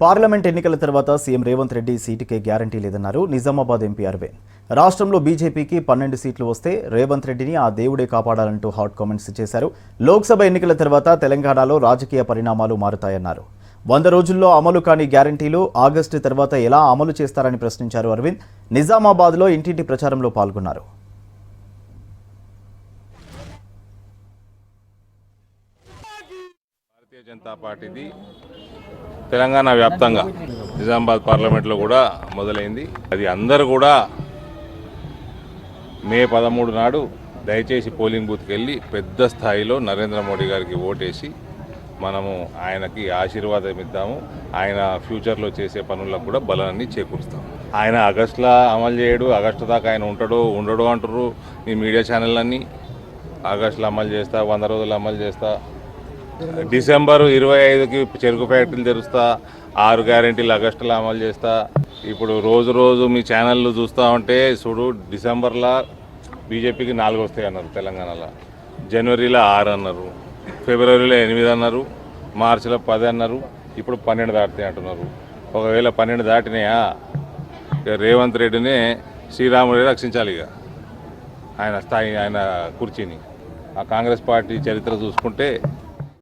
Parliament ఎన్నికల తర్వాత CM Revanth Reddy సీటుకే guarantee లేదన్నారు నిజామాబాద్ ఎంపీ అరవింద్. రాష్ట్రంలో బీజేపీకి 12 సీట్లు వస్తే రేవంత్ రెడ్డిని ఆ దేవుడే కాపాడాలంటూ హాట్ కామెంట్స్ చేశారు. లోక్సభ ఎన్నికల తర్వాత తెలంగాణలో రాజకీయ పరిణామాలు మారుతాయన్నారు. 100 రోజుల్లో అమలు కాని గ్యారంటీలు ఆగస్టు తర్వాత ఎలా అమలు చేస్తారని ప్రశ్నించారు అరవింద్. నిజామాబాద్లో ఇంటింటి ప్రచారంలో పాల్గొన్నారు. భారతీయ జనతా పార్టీది తెలంగాణ వ్యాప్తంగా నిజామాబాద్ పార్లమెంట్లో కూడా మొదలైంది. అది అందరూ కూడా మే 13 నాడు దయచేసి పోలింగ్ బూత్కి వెళ్ళి పెద్ద స్థాయిలో నరేంద్ర మోడీ గారికి ఓటేసి మనము ఆయనకి ఆశీర్వాదం ఇద్దాము. ఆయన ఫ్యూచర్లో చేసే పనులకు కూడా బలాన్ని చేకూరుస్తాం. ఆయన ఆగస్టులో అమలు చేయడు, ఆగస్టు దాకా ఆయన ఉండడు అంటారు ఈ మీడియా ఛానళ్ళన్నీ. ఆగస్టులో అమలు చేస్తా, 100 రోజులు అమలు చేస్తా, డిసెంబర్ 25కి చెరుకు ఫ్యాక్టరీలు తెరుస్తా, 6 గ్యారెంటీలు ఆగస్టులో అమలు చేస్తా. ఇప్పుడు రోజు మీ ఛానళ్ళు చూస్తూ ఉంటే చూడు, డిసెంబర్లో బీజేపీకి 4 వస్తాయి అన్నారు తెలంగాణలో, జనవరిలో 6 అన్నారు, ఫిబ్రవరిలో 8 అన్నారు, మార్చిలో 10 అన్నారు, ఇప్పుడు 12 దాటుతాయి అంటున్నారు. ఒకవేళ 12 దాటినాయా రేవంత్ రెడ్డినే శ్రీరాముడే రక్షించాలి. ఇక ఆయన స్థాయి, ఆయన కుర్చీని. ఆ కాంగ్రెస్ పార్టీ చరిత్ర చూసుకుంటే